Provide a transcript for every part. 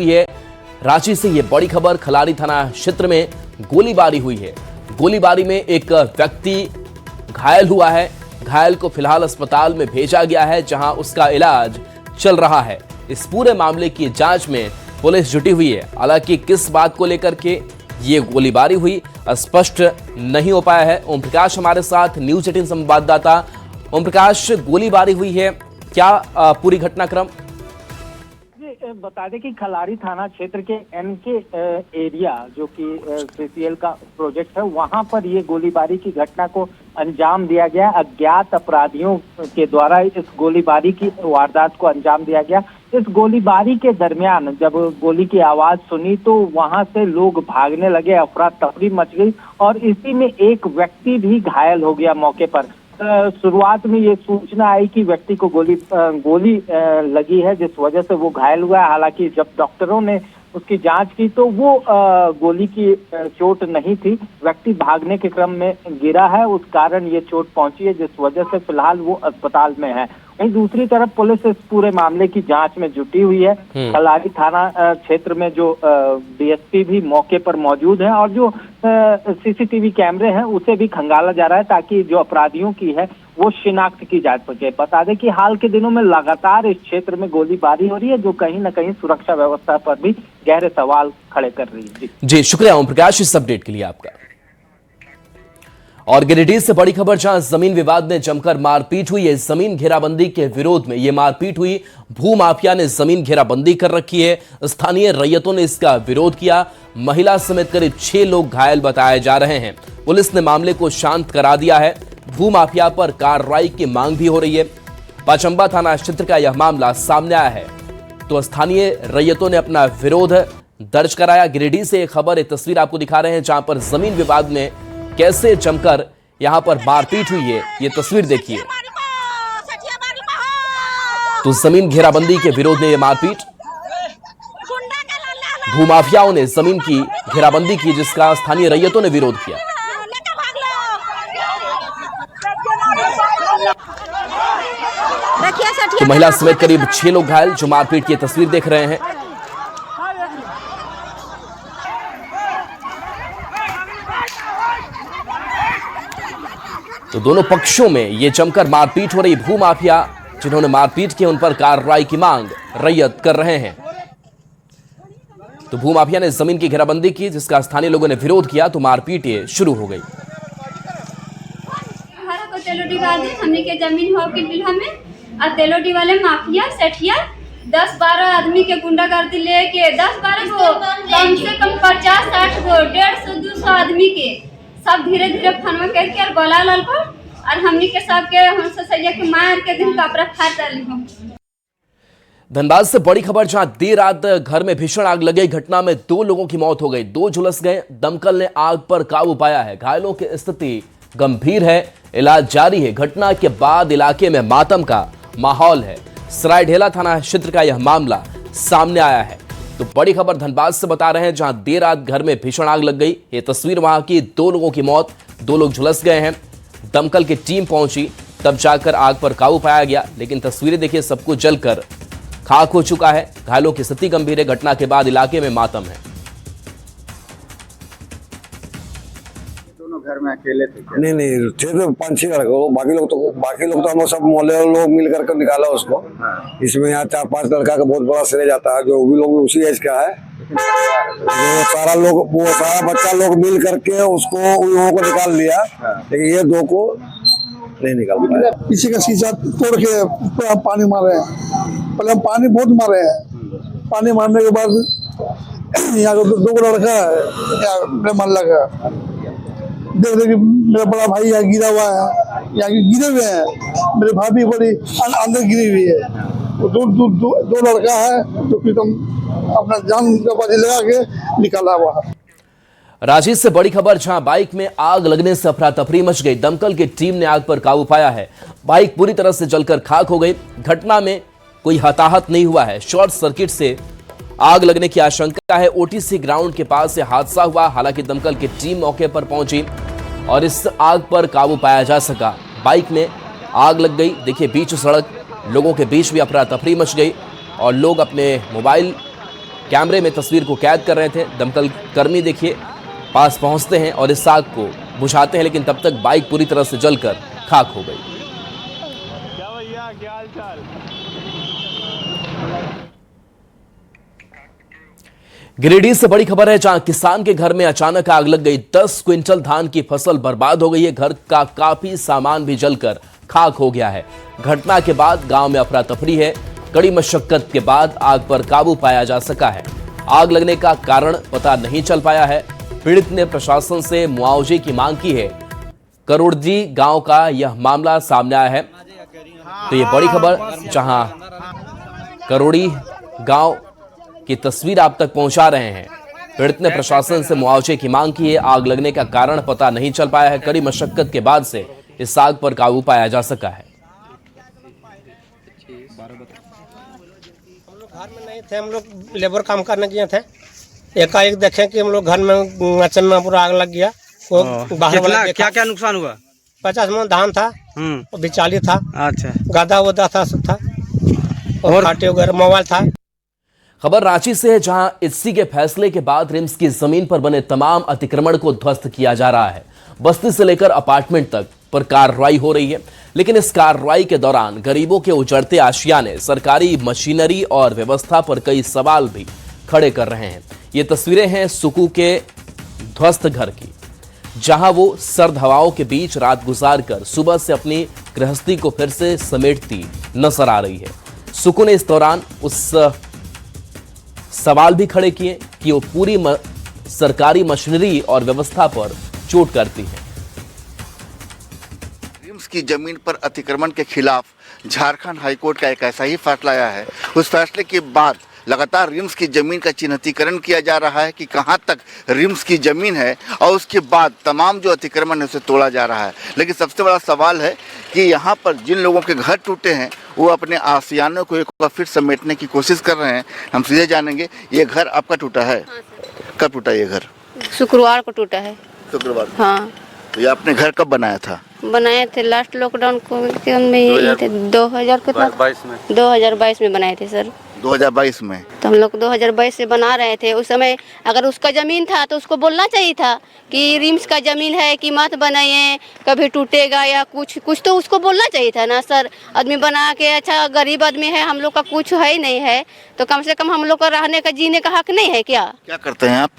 है। रांची से ये बड़ी खबर, खलारी थाना क्षेत्र में गोलीबारी हुई है। गोलीबारी में एक व्यक्ति घायल हुआ है। घायल को फिलहाल अस्पताल में भेजा गया है, जहां उसका इलाज चल रहा है। इस पूरे मामले की जांच में पुलिस जुटी हुई है। हालांकि किस बात को लेकर के ये गोलीबारी हुई स्पष्ट नहीं हो पाया है। ओम प्रकाश हमारे साथ, न्यूज 18 संवाददाता। ओम प्रकाश, गोलीबारी हुई है, क्या पूरी घटनाक्रम? बता दें कि खलारी थाना क्षेत्र के एनके एरिया जो कि सीसीएल का प्रोजेक्ट है, वहां पर ये गोलीबारी की घटना को अंजाम दिया गया। अज्ञात अपराधियों के द्वारा इस गोलीबारी की वारदात को अंजाम दिया गया। इस गोलीबारी के दरमियान जब गोली की आवाज सुनी तो वहां से लोग भागने लगे, अफरा तफरी मच गई और इसी में एक व्यक्ति भी घायल हो गया मौके पर। शुरुआत में ये सूचना आई कि व्यक्ति को गोली लगी है, जिस वजह से वो घायल हुआ है। हालांकि जब डॉक्टरों ने उसकी जांच की तो वो गोली की चोट नहीं थी, व्यक्ति भागने के क्रम में गिरा है, उस कारण ये चोट पहुंची है, जिस वजह से फिलहाल वो अस्पताल में है। वहीं दूसरी तरफ पुलिस इस पूरे मामले की जांच में जुटी हुई है। खलारी थाना क्षेत्र में जो डीएसपी भी मौके पर मौजूद है और जो सीसीटीवी कैमरे हैं उसे भी खंगाला जा रहा है, ताकि जो अपराधियों की है वो शिनाख्त की जा सके। बता दें कि हाल के दिनों में लगातार इस क्षेत्र में गोलीबारी हो रही है, जो कहीं न कहीं सुरक्षा व्यवस्था पर भी गहरे सवाल खड़े कर रही है। जी शुक्रिया ओम प्रकाश इस अपडेट के लिए आपका। और गिरिडीह से बड़ी खबर, जहां जमीन विवाद में जमकर मारपीट हुई है। जमीन घेराबंदी के विरोध में यह मारपीट हुई। भू माफिया ने जमीन घेराबंदी कर रखी है। स्थानीय रैयतों ने इसका विरोध किया। महिला समेत करीब 6 लोग घायल बताए जा रहे हैं। पुलिस ने मामले को शांत करा दिया है। भू माफिया पर कार्रवाई की मांग भी हो रही है। पाचंबा थाना क्षेत्र का यह मामला सामने आया है, तो स्थानीय रैयतों ने अपना विरोध दर्ज कराया। गिरिडीह से एक खबर, एक तस्वीर आपको दिखा रहे हैं, जहां पर जमीन विवाद में कैसे जमकर यहां पर मारपीट हुई है, ये तस्वीर देखिए। तो जमीन घेराबंदी के विरोध में यह मारपीट, भूमाफियाओं ने जमीन की घेराबंदी की, जिसका स्थानीय रैयतों ने विरोध किया। तो महिला समेत करीब 6 लोग घायल, जो मारपीट की तस्वीर देख रहे हैं। तो दोनों पक्षों में यह जमकर मारपीट हो रही। भू माफिया जिन्होंने मारपीट की, उन पर कार्रवाई की मांग रैयत कर रहे हैं। तो भू माफिया ने जमीन की घेराबंदी की, जिसका स्थानीय लोगों ने विरोध किया, तो मारपीट ये शुरू हो गई। हमने के जमीन हो के बिल्हा में और तेलोडी वाले माफिया सेठिया 10-12 आदमी के गुंडागर्दी लेके 10-12 को कम से कम 50-60 को 150-200 आदमी के सब धीरे धीरे फनवा करके और बोला लाल को और हमनी के सब के हमसे सैया के मार के दिन कपड़ा फाड़ डाली हो। धनबाद से बड़ी खबर, जहां देर रात घर में भीषण आग लगी। घटना में 2 लोगों की मौत हो गई, 2 झुलस गए। दमकल ने आग पर काबू पाया है। घायलों की स्थिति गंभीर है, इलाज जारी है। घटना के बाद इलाके में मातम का माहौल है। सरायढेला थाना क्षेत्र का यह मामला सामने आया है। तो बड़ी खबर धनबाद से बता रहे हैं, जहां देर रात घर में भीषण आग लग गई। ये तस्वीर वहां की, 2 लोगों की मौत, 2 लोग झुलस गए हैं। दमकल की टीम पहुंची, तब जाकर आग पर काबू पाया गया, लेकिन तस्वीरें देखिए, सब कुछ जलकर खाक हो चुका है। घायलों की स्थिति गंभीर है। घटना के बाद इलाके में मातम है। घर में अकेले थे? नहीं थे तो 5-6 लड़के, बाकी लोग तो हम सब मोहल्ले लोग मिल करके निकाला उसको। हाँ। इसमें यहाँ 4-5 लड़का का बहुत बड़ा श्रेय जाता है, जो भी लोग उसी एज का है। वो सारा बच्चा लोग मिल करके उसको उन लोगों को निकाल लिया। हाँ। लेकिन ये 2 को नहीं निकाल पाया। पीछे का शीशा तोड़ के पूरा पानी मारे हैं। पहले हम पानी बहुत मारे हैं। पानी मारने के बाद यहाँ 2 लड़का है, मेरे मोहल्ला का, देख कि मेरा बड़ा भाई यहाँ गिरा हुआ है, यहाँ गिरे हुए हैं। मेरे भाभी बड़ी अंदर गिरी हुई है। तो 2 लड़का है, तो फिर हम अपना जान का बाजी लगा के निकाला हुआ है। रांची से बड़ी खबर, जहां बाइक में आग लगने से अफरा तफरी मच गई। दमकल की टीम ने आग पर काबू पाया है। बाइक पूरी तरह से जलकर खाक हो गई। घटना में कोई हताहत नहीं हुआ है। शॉर्ट सर्किट से आग लगने की आशंका है। ओटीसी ग्राउंड के पास से हादसा हुआ। हालांकि दमकल की टीम मौके पर पहुंची और इस आग पर काबू पाया जा सका। बाइक में आग लग गई। देखिए, बीच सड़क लोगों के बीच भी अफरा तफरी मच गई और लोग अपने मोबाइल कैमरे में तस्वीर को कैद कर रहे थे। दमकल कर्मी देखिए पास पहुंचते हैं और इस आग को बुझाते हैं, लेकिन तब तक बाइक पूरी तरह से जलकर खाक हो गई। गिरिडीह से बड़ी खबर है, जहां किसान के घर में अचानक आग लग गई। 10 क्विंटल धान की फसल बर्बाद हो गई है। घर का काफी सामान भी जलकर खाक हो गया है। घटना के बाद गांव में अफरा तफरी है। कड़ी मशक्कत के बाद आग पर काबू पाया जा सका है। आग लगने का कारण पता नहीं चल पाया है। पीड़ित ने प्रशासन से मुआवजे की मांग की है। करोड़जी गांव का यह मामला सामने आया है। तो ये बड़ी खबर, जहां करोड़ी गांव की तस्वीर आप तक पहुंचा रहे हैं। पीड़ित ने प्रशासन से मुआवजे की मांग की है। आग लगने का कारण पता नहीं चल पाया है। कड़ी मशक्कत के बाद से इस आग पर काबू पाया जा सका है। घर में नहीं थे, हम लोग लेबर काम करने गए थे। एकाएक देखे कि हम लोग घर में अचानक पूरा आग लग गया। वो बाहर वाला क्या क्या नुकसान हुआ? 50 मन धान था, बिचाली था, अच्छा, गदा वदा था, सब था, और खाटे वगैरह, मोबाइल था। खबर रांची से है, जहां इसी के फैसले के बाद रिम्स की जमीन पर बने तमाम अतिक्रमण को ध्वस्त किया जा रहा है। बस्ती से लेकर अपार्टमेंट तक पर कार्रवाई हो रही है, लेकिन इस कार्रवाई के दौरान गरीबों के उजड़ते आशियाने, सरकारी मशीनरी और व्यवस्था पर कई सवाल भी खड़े कर रहे हैं। ये तस्वीरें हैं सुकू के ध्वस्त घर की, जहां वो सर्द हवाओं के बीच रात गुजारकर सुबह से अपनी गृहस्थी को फिर से समेटती नजर आ रही है। सुकू ने इस दौरान उस सवाल भी खड़े किए कि वो पूरी सरकारी मशीनरी और व्यवस्था पर चोट करती है। रिम्स की जमीन पर अतिक्रमण के खिलाफ झारखंड हाईकोर्ट का एक ऐसा ही फैसला आया है। उस फैसले के बाद लगातार रिम्स की जमीन का चिन्हितीकरण किया जा रहा है कि कहां तक रिम्स की जमीन है, और उसके बाद तमाम जो अतिक्रमण है उसे तोड़ा जा रहा है। लेकिन सबसे बड़ा सवाल है कि यहां पर जिन लोगों के घर टूटे हैं वो अपने आशियानों को एक बार फिर समेटने की कोशिश कर रहे हैं। हम सीधे जानेंगे, ये घर आपका टूटा है? कब टूटा ये घर? शुक्रवार को टूटा है। शुक्रवार? हाँ। तो ये आपने घर कब बनाया था? बनाए थे लास्ट लॉकडाउन को में 2022 में बनाए थे सर। 2022 में? तो हम लोग 2022 से बना रहे थे। उस समय अगर उसका जमीन था तो उसको बोलना चाहिए था कि रिम्स का जमीन है कि मत बनाइए, कभी टूटेगा या कुछ तो उसको बोलना चाहिए था ना सर। आदमी बना के, अच्छा गरीब आदमी है, हम लोग का कुछ है ही नहीं है, तो कम से कम हम लोग का रहने का, जीने का हक नहीं है क्या? क्या करते हैं आप?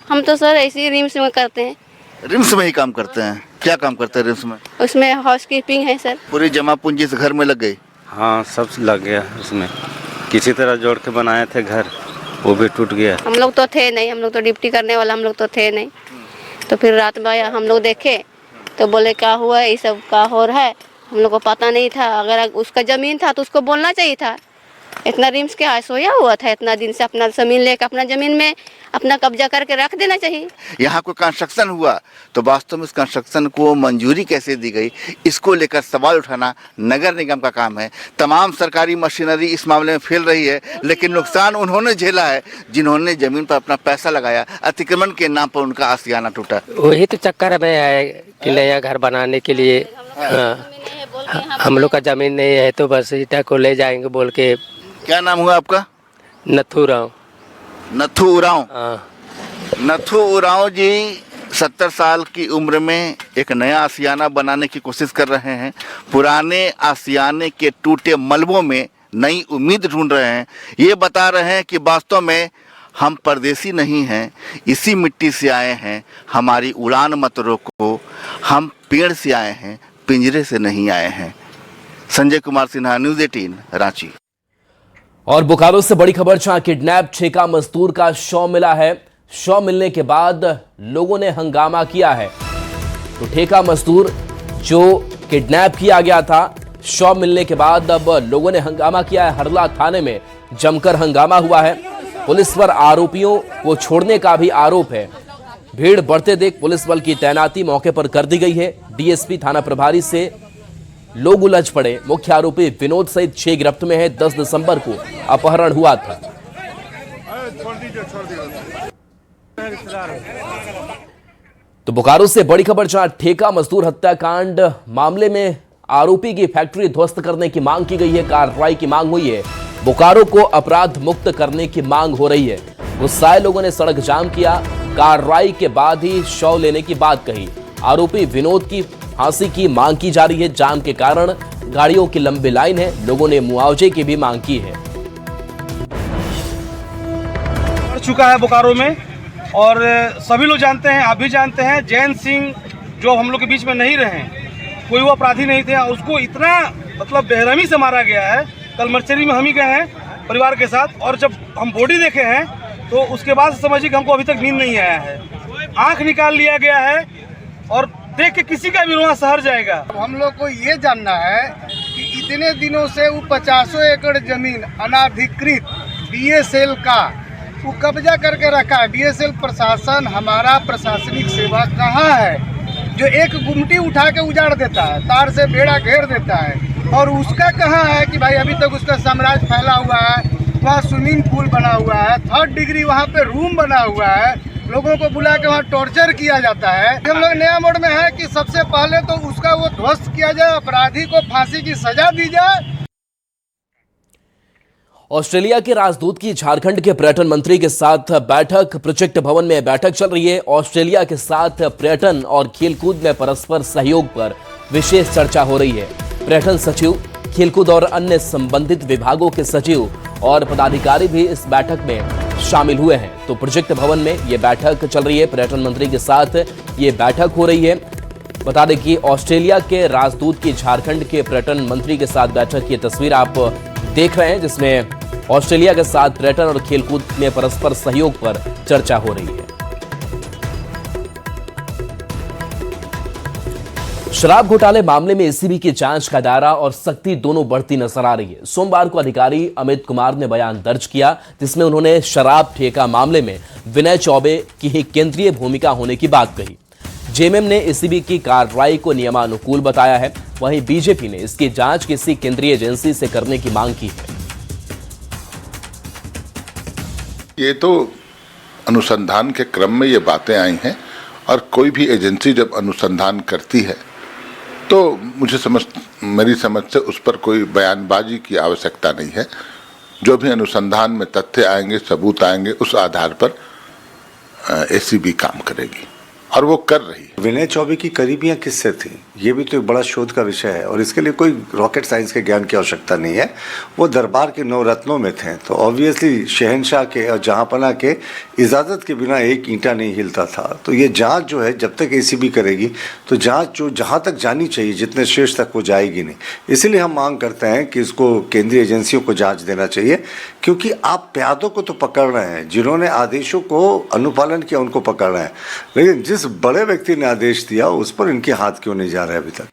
हम तो सर ऐसे ही रिम्स में करते हैं। रिम्स में ही काम करते हैं? क्या काम करते हैं रिम्स में? उसमें हाउस कीपिंग है सर। पूरी जमा पूंजी इस घर में लग गई? हाँ, सब लग गया उसमें। किसी तरह जोड़ के बनाए थे घर, वो भी टूट गया। हम लोग तो थे नहीं, हम लोग तो ड्यूटी करने वाला हम लोग तो थे नहीं। तो फिर रात में हम लोग देखे तो बोले क्या हुआ है, ये सब का हो रहा है, हम लोग को पता नहीं था। अगर उसका ज़मीन था तो उसको बोलना चाहिए था। इतना रिम्स के सोया हुआ था इतना दिन से, अपना ज़मीन लेकर अपना ज़मीन में अपना कब्जा करके रख देना चाहिए। यहाँ कोई कंस्ट्रक्शन हुआ तो वास्तव में इस कंस्ट्रक्शन को मंजूरी कैसे दी गई, इसको लेकर सवाल उठाना नगर निगम का काम है। तमाम सरकारी मशीनरी इस मामले में फेल रही है, लेकिन नुकसान उन्होंने झेला है जिन्होंने जमीन पर अपना पैसा लगाया। अतिक्रमण के नाम पर उनका आशियाना टूटा। वही तो चक्कर में है कि नया घर बनाने के लिए हम लोग का जमीन नहीं है, तो बस ईटा को ले जाएंगे बोल के। क्या नाम हुआ आपका? नथू राव। नथू उरांव? नथू उरांव जी 70 साल की उम्र में एक नया आशियाना बनाने की कोशिश कर रहे हैं। पुराने आशियाने के टूटे मलबों में नई उम्मीद ढूंढ रहे हैं। ये बता रहे हैं कि वास्तव में हम परदेसी नहीं हैं, इसी मिट्टी से आए हैं, हमारी उड़ान मत रोको, हम पेड़ से आए हैं, पिंजरे से नहीं आए हैं। संजय कुमार सिन्हा, न्यूज़ 18, रांची। और बोकारो से बड़ी खबर, जहां किडनैप ठेका मजदूर का शव मिला है। शव मिलने के बाद लोगों ने हंगामा किया है। तो ठेका मजदूर जो किडनैप किया गया था, शव मिलने के बाद अब लोगों ने हंगामा किया है। हरला थाने में जमकर हंगामा हुआ है। पुलिस पर आरोपियों को छोड़ने का भी आरोप है। भीड़ बढ़ते देख पुलिस बल की तैनाती मौके पर कर दी गई है। डीएसपी थाना प्रभारी से लोग उलझ पड़े। मुख्य आरोपी विनोद सहित 6 गिरफ्त में है। 10 दिसंबर को अपहरण हुआ था। तो बोकारो से बड़ी खबर, जहां ठेका मजदूर हत्याकांड मामले में आरोपी की फैक्ट्री ध्वस्त करने की मांग की गई है। कार्रवाई की मांग हुई है। बोकारो को अपराध मुक्त करने की मांग हो रही है। गुस्साए लोगों ने सड़क जाम किया। कार्रवाई के बाद ही शव लेने की बात कही। आरोपी विनोद की फांसी की मांग की जा रही है। जाम के कारण गाड़ियों की लंबी लाइन है। लोगों ने मुआवजे की भी मांग की है। पड़ चुका है बोकारो में और सभी लोग जानते हैं, आप भी जानते हैं, जैन सिंह जो हम लोग के बीच में नहीं रहे, कोई वो अपराधी नहीं थे और उसको इतना मतलब बेरहमी से मारा गया है। कल मर्चरी में हम ही गए हैं परिवार के साथ और जब हम बॉडी देखे हैं तो उसके बाद समझिए कि हमको अभी तक नींद नहीं आया है। आंख निकाल लिया गया है और देख के किसी का भी रोना सहर जाएगा। हम लोग को ये जानना है कि इतने दिनों से वो 50 एकड़ जमीन अनाधिकृत बीएसएल का वो कब्जा करके रखा है। बीएसएल प्रशासन, हमारा प्रशासनिक सेवा कहाँ है जो एक गुमटी उठा के उजाड़ देता है, तार से बेड़ा घेर देता है, और उसका कहाँ है कि भाई अभी तक उसका साम्राज्य फैला हुआ है। वहाँ स्विमिंग पूल बना हुआ है, 3rd डिग्री वहाँ पे रूम बना हुआ है, लोगों को बुला के वहाँ टॉर्चर किया जाता है। हम लोग नया मोड़ में है कि सबसे पहले तो उसका वो ध्वस्त किया जाए, अपराधी को फांसी की सजा दी जाए। ऑस्ट्रेलिया के राजदूत की झारखंड के पर्यटन मंत्री के साथ बैठक। प्रोजेक्ट भवन में बैठक चल रही है। ऑस्ट्रेलिया के साथ पर्यटन और खेलकूद में परस्पर सहयोग पर विशेष चर्चा हो रही है। पर्यटन सचिव, खेलकूद और अन्य संबंधित विभागों के सचिव और पदाधिकारी भी इस बैठक में शामिल हुए हैं। तो प्रोजेक्ट भवन में ये बैठक चल रही है। पर्यटन मंत्री के साथ ये बैठक हो रही है। बता दें कि ऑस्ट्रेलिया के राजदूत की झारखंड के पर्यटन मंत्री के साथ बैठक की तस्वीर आप देख रहे हैं, जिसमें ऑस्ट्रेलिया के साथ पर्यटन और खेलकूद में परस्पर सहयोग पर चर्चा हो रही है। शराब घोटाले मामले में एसीबी की जांच का दायरा और सख्ती दोनों बढ़ती नजर आ रही है। सोमवार को अधिकारी अमित कुमार ने बयान दर्ज किया, जिसमें उन्होंने शराब ठेका मामले में विनय चौबे की ही केंद्रीय भूमिका होने की बात कही। जेएमएम ने एसीबी की कार्रवाई को नियमानुकूल बताया है। वहीं बीजेपी ने इसकी जांच किसी केंद्रीय एजेंसी से करने की मांग की है। ये तो अनुसंधान के क्रम में ये बातें आई हैं और कोई भी एजेंसी जब अनुसंधान करती है तो मेरी समझ से उस पर कोई बयानबाजी की आवश्यकता नहीं है। जो भी अनुसंधान में तथ्य आएंगे, सबूत आएंगे, उस आधार पर एसीबी काम करेगी और वो कर रही है। विनय चौबे की करीबियां किससे थी, ये भी तो एक बड़ा शोध का विषय है और इसके लिए कोई रॉकेट साइंस के ज्ञान की आवश्यकता नहीं है। वो दरबार के 9 रत्नों में थे, तो ऑब्वियसली शहनशाह के और जहांपना के इजाज़त के बिना एक ईंटा नहीं हिलता था। तो ये जांच जो है जब तक एसीबी करेगी तो जांच जो जहां तक जानी चाहिए, जितने शीर्ष तक वो जाएगी नहीं। इसीलिए हम मांग करते हैं कि इसको केंद्रीय एजेंसियों को जाँच देना चाहिए, क्योंकि आप प्यादों को तो पकड़ रहे हैं, जिन्होंने आदेशों को अनुपालन किया उनको पकड़ रहे हैं, लेकिन जिस बड़े व्यक्ति ने आदेश दिया उस पर इनके हाथ क्यों नहीं जा रहे अभी तक।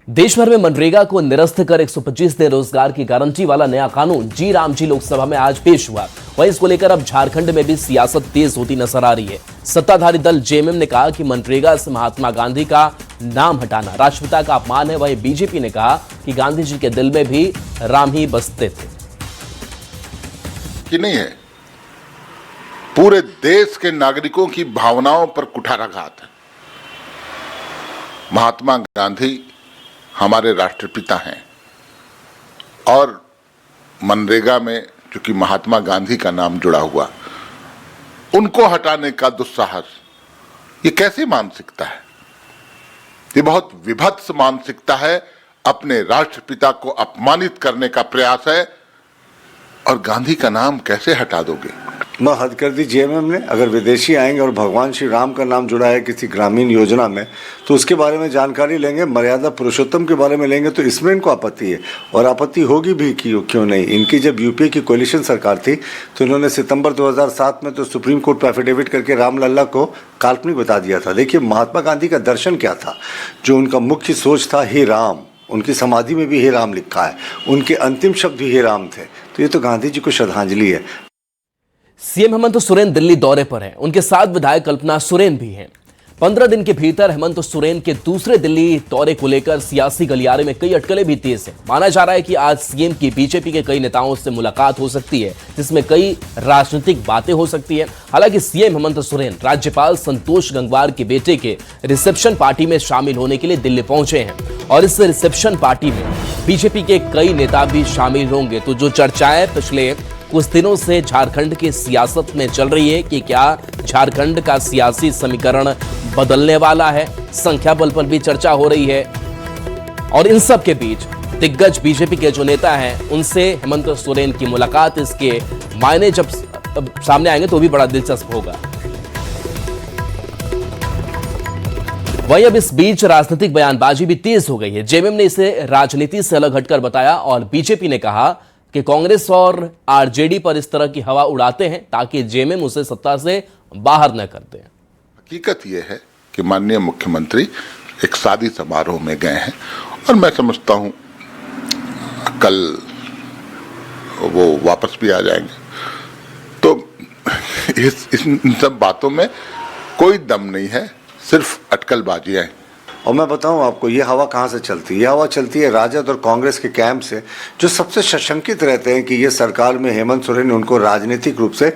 देश भर में मनरेगा को निरस्त कर 125 दिन रोजगार की गारंटी वाला नया कानून जी राम जी लोकसभा में आज पेश हुआ। वहीं इसको लेकर अब झारखंड में भी सियासत तेज होती नजर आ रही है। सत्ताधारी दल जेएमएम ने कहा कि मनरेगा से महात्मा गांधी का नाम हटाना राष्ट्रपिता का अपमान है। वहीं बीजेपी ने कहा कि गांधी जी के दिल में भी राम ही बसते थे। कि नहीं है, पूरे देश के नागरिकों की भावनाओं पर कुठाराघात है। महात्मा गांधी हमारे राष्ट्रपिता हैं और मनरेगा में चूंकि महात्मा गांधी का नाम जुड़ा हुआ, उनको हटाने का दुस्साहस, ये कैसी मानसिकता है? ये बहुत विभत्स मानसिकता है। अपने राष्ट्रपिता को अपमानित करने का प्रयास है और गांधी का नाम कैसे हटा दोगे? मैं हद कर दी जेएमएम ने। अगर विदेशी आएंगे और भगवान श्री राम का नाम जुड़ा है किसी ग्रामीण योजना में तो उसके बारे में जानकारी लेंगे, मर्यादा पुरुषोत्तम के बारे में लेंगे, तो इसमें इनको आपत्ति है और आपत्ति होगी भी क्यों नहीं। इनकी जब यूपीए की कोalition सरकार थी तो इन्होंने सितंबर 2007 में तो सुप्रीम कोर्ट पर एफिडेविट करके रामलला को काल्पनिक बता दिया था। देखिए महात्मा गांधी का दर्शन क्या था, जो उनका मुख्य सोच था हे राम, उनकी समाधि में भी हे राम लिखा है, उनके अंतिम शब्द भी हे राम थे। तो ये तो गांधी जी को श्रद्धांजलि है। सीएम हेमंत सोरेन दिल्ली दौरे पर हैं। उनके साथ विधायक कल्पना सोरेन भी हैं। 15 दिन के भीतर हेमंत सोरेन के दूसरे दिल्ली दौरे को लेकर सियासी गलियारे में कई अटकलें भी तेज हैं। माना जा रहा है कि आज सीएम की बीजेपी के कई नेताओं से मुलाकात हो सकती है, जिसमें कई राजनीतिक बातें हो सकती है। हालांकि सीएम हेमंत सोरेन राज्यपाल संतोष गंगवार के बेटे के रिसेप्शन पार्टी में शामिल होने के लिए दिल्ली पहुंचे हैं और इस रिसेप्शन पार्टी में बीजेपी के कई नेता भी शामिल होंगे। तो जो चर्चाएं पिछले कुछ दिनों से झारखंड की सियासत में चल रही है कि क्या झारखंड का सियासी समीकरण बदलने वाला है। संख्या बल पर भी चर्चा हो रही है और इन सब के बीच दिग्गज बीजेपी के जो नेता हैं उनसे हेमंत सोरेन की मुलाकात, इसके मायने जब सामने आएंगे तो भी बड़ा दिलचस्प होगा। वहीं अब इस बीच राजनीतिक बयानबाजी भी तेज हो गई है। जेएमएम ने इसे राजनीति से अलग हटकर बताया और बीजेपी ने कहा कि कांग्रेस और आरजेडी पर इस तरह की हवा उड़ाते हैं ताकि जेएमएम उसे सत्ता से बाहर न कर दे। हकीकत यह है कि माननीय मुख्यमंत्री एक शादी समारोह में गए हैं और मैं समझता हूं कल वो वापस भी आ जाएंगे। तो इन सब बातों में कोई दम नहीं है, सिर्फ अटकलबाजियां हैं। और मैं बताऊं आपको ये हवा कहाँ से चलती है? ये हवा चलती है राजद और कांग्रेस के कैंप से, जो सबसे सशंकित रहते हैं कि ये सरकार में हेमंत सोरेन उनको राजनीतिक रूप से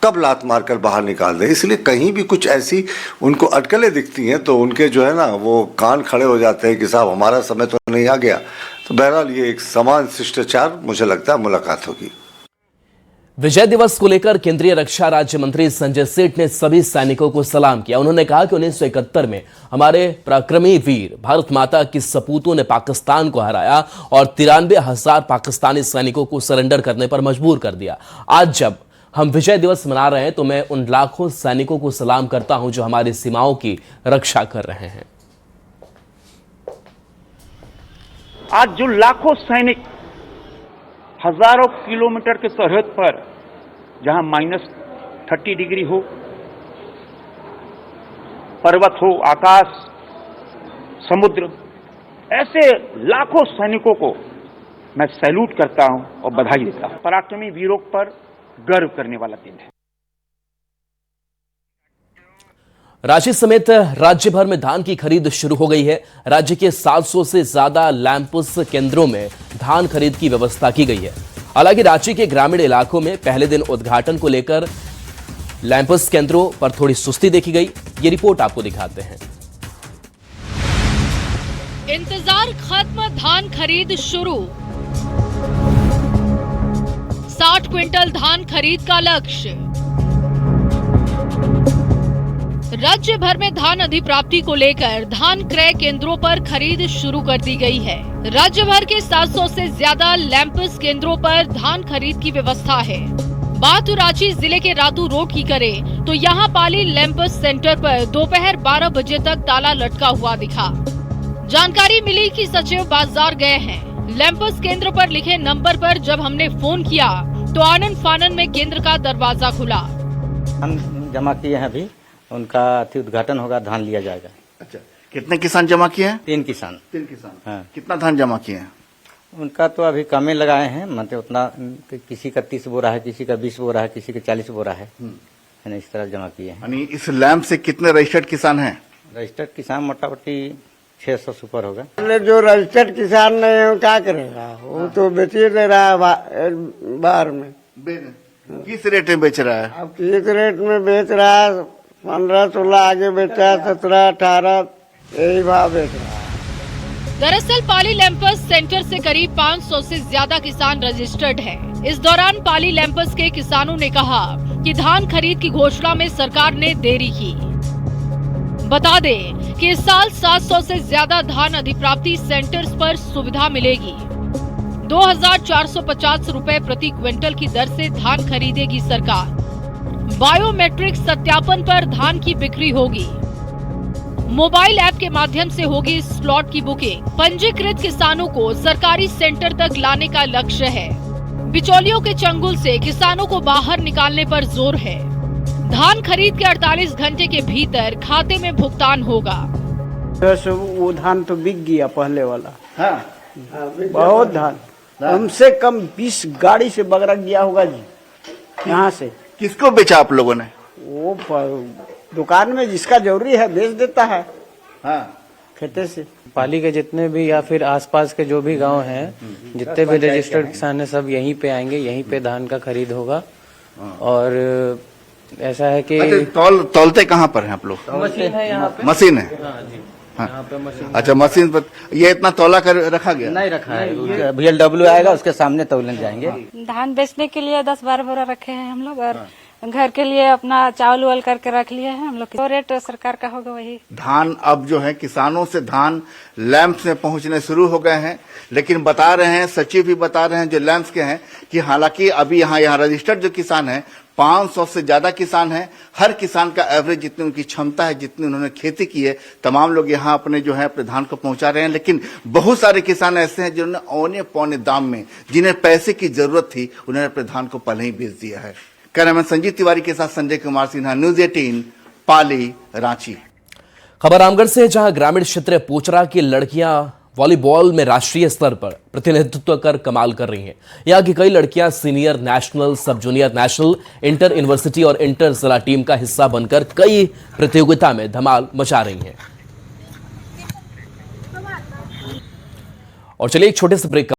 कब लात मारकर बाहर निकाल दे। इसलिए कहीं भी कुछ ऐसी उनको अटकलें दिखती हैं तो उनके जो है ना वो कान खड़े हो जाते हैं कि साहब हमारा समय तो नहीं आ गया। तो बहरहाल ये एक समान शिष्टाचार मुझे लगता है मुलाकात होगी। विजय दिवस को लेकर केंद्रीय रक्षा राज्य मंत्री संजय सेठ ने सभी सैनिकों को सलाम किया। उन्होंने कहा कि 1971 में हमारे पराक्रमी वीर भारत माता की सपूतों ने पाकिस्तान को हराया और 93,000 पाकिस्तानी सैनिकों को सरेंडर करने पर मजबूर कर दिया। आज जब हम विजय दिवस मना रहे हैं तो मैं उन लाखों सैनिकों को सलाम करता हूं जो हमारी सीमाओं की रक्षा कर रहे हैं। आज जो लाखों सैनिक हजारों किलोमीटर के सरहद पर, जहां -30 डिग्री हो, पर्वत हो, आकाश, समुद्र, ऐसे लाखों सैनिकों को मैं सैल्यूट करता हूं और बधाई देता हूं। पराक्रमी वीरों पर गर्व करने वाला दिन है। रांची समेत राज्य भर में धान की खरीद शुरू हो गई है। राज्य के 700 से ज्यादा लैंपस केंद्रों में धान खरीद की व्यवस्था की गई है। हालांकि रांची के ग्रामीण इलाकों में पहले दिन उद्घाटन को लेकर लैंपस केंद्रों पर थोड़ी सुस्ती देखी गई। ये रिपोर्ट आपको दिखाते हैं। इंतजार खत्म, धान खरीद शुरू। 60 क्विंटल धान खरीद का लक्ष्य। राज्य भर में धान अधिप्राप्ति को लेकर धान क्रय केंद्रों पर खरीद शुरू कर दी गई है। राज्य भर के 700 से ज्यादा लैंपस केंद्रों पर धान खरीद की व्यवस्था है। बात रांची जिले के रातू रोड की करें तो यहाँ पाली लैंपस सेंटर पर दोपहर 12 बजे तक ताला लटका हुआ दिखा। जानकारी मिली कि सचिव बाजार गए हैं। लैंपस केंद्र पर लिखे नंबर पर जब हमने फोन किया तो आनन फानन में केंद्र का दरवाजा खुला। हम जमा किए हैं, अभी उनका उद्घाटन होगा, धान लिया जाएगा। अच्छा, कितने किसान जमा किए हैं? 3 किसान। 3 किसान, हाँ। कितना धान जमा किए हैं? उनका तो अभी कम ही लगाए हैं, मतलब उतना, किसी का 30 बोरा है, किसी का 20 बोरा है, किसी का 40 बोरा है, इस तरह जमा किए हैं। यानी इस लैंप से कितने रजिस्टर्ड किसान हैं? रजिस्टर्ड किसान मोटामोटी 600 सुपर होगा। जो रजिस्टर्ड किसान नहीं है वो क्या करेगा? वो तो बेच ही दे रहा है बाहर में। किस रेट में बेच रहा है? अब किस रेट में बेच रहा है? 15-16 आगे बेचा, 17-18 यही भाव बेच रहा है। दरअसल पाली लैंपस सेंटर से करीब 500 से ज्यादा किसान रजिस्टर्ड हैं। इस दौरान पाली लैंपस के किसानों ने कहा कि धान खरीद की घोषणा में सरकार ने देरी की। बता दें कि इस साल 700 से ज्यादा धान अधिप्राप्ति सेंटर्स पर सुविधा मिलेगी। 2,450 रुपए प्रति क्विंटल की दर से धान खरीदेगी सरकार। बायोमेट्रिक सत्यापन पर धान की बिक्री होगी। मोबाइल ऐप के माध्यम से होगी स्लॉट की बुकिंग। पंजीकृत किसानों को सरकारी सेंटर तक लाने का लक्ष्य है। बिचौलियों के चंगुल से किसानों को बाहर निकालने पर जोर है। धान खरीद के 48 घंटे के भीतर खाते में भुगतान होगा। वो धान तो बिक गया पहले वाला। हाँ, बहुत धान, कम से कम 20 गाड़ी से बगरा गया होगा जी यहाँ से। किसको बेचा आप लोगों ने? वो दुकान में जिसका जरूरी है बेच देता है। हाँ, खेते से। पाली के जितने भी या फिर आसपास के जो भी गांव हैं, जितने भी रजिस्टर्ड किसान हैं, सब यहीं पे आएंगे, यहीं पे धान का खरीद होगा। और ऐसा है कि तौलते कहाँ पर हैं आप लोग? मशीन है यहाँ पे। मशीन है। हाँ जी। यहाँ पे मशीन अच्छा, मशीन पर ये इतना तौला कर रखा गया? नहीं रखा है, VLW आएगा उसके सामने तौलन जाएंगे। धान बेचने के लिए 10-12 बोरा रखे हैं हम लोग, और घर के लिए अपना चावल उवल करके रख लिए हैं हम लोग। तो रेट सरकार का होगा वही। धान अब जो है किसानों से धान लैंप्स में पहुंचने शुरू हो गए हैं, लेकिन बता रहे हैं, सचिव भी बता रहे हैं जो लैंप्स के हैं, कि हालांकि अभी यहाँ रजिस्टर्ड जो किसान है 500 से ज्यादा किसान हैं। हर किसान का एवरेज जितनी उनकी क्षमता है, जितनी उन्होंने खेती की है, तमाम लोग यहाँ अपने जो है अपने धान को पहुंचा रहे हैं। लेकिन बहुत सारे किसान ऐसे हैं जिन्होंने औने पौने दाम में, जिन्हें पैसे की जरूरत थी, उन्होंने अपने धान को पहले ही बेच दिया है। कैमरामैन संजीव तिवारी के साथ संजय कुमार सिन्हा, न्यूज 18, पाली, रांची। खबर रामगढ़ से, जहां ग्रामीण क्षेत्र पोचरा की लड़कियां वॉलीबॉल में राष्ट्रीय स्तर पर प्रतिनिधित्व कर कमाल कर रही हैं। यहाँ की कई लड़कियां सीनियर नेशनल, सब जूनियर नेशनल, इंटर यूनिवर्सिटी और इंटर जिला टीम का हिस्सा बनकर कई प्रतियोगिता में धमाल मचा रही हैं। और चलिए एक छोटे से ब्रेक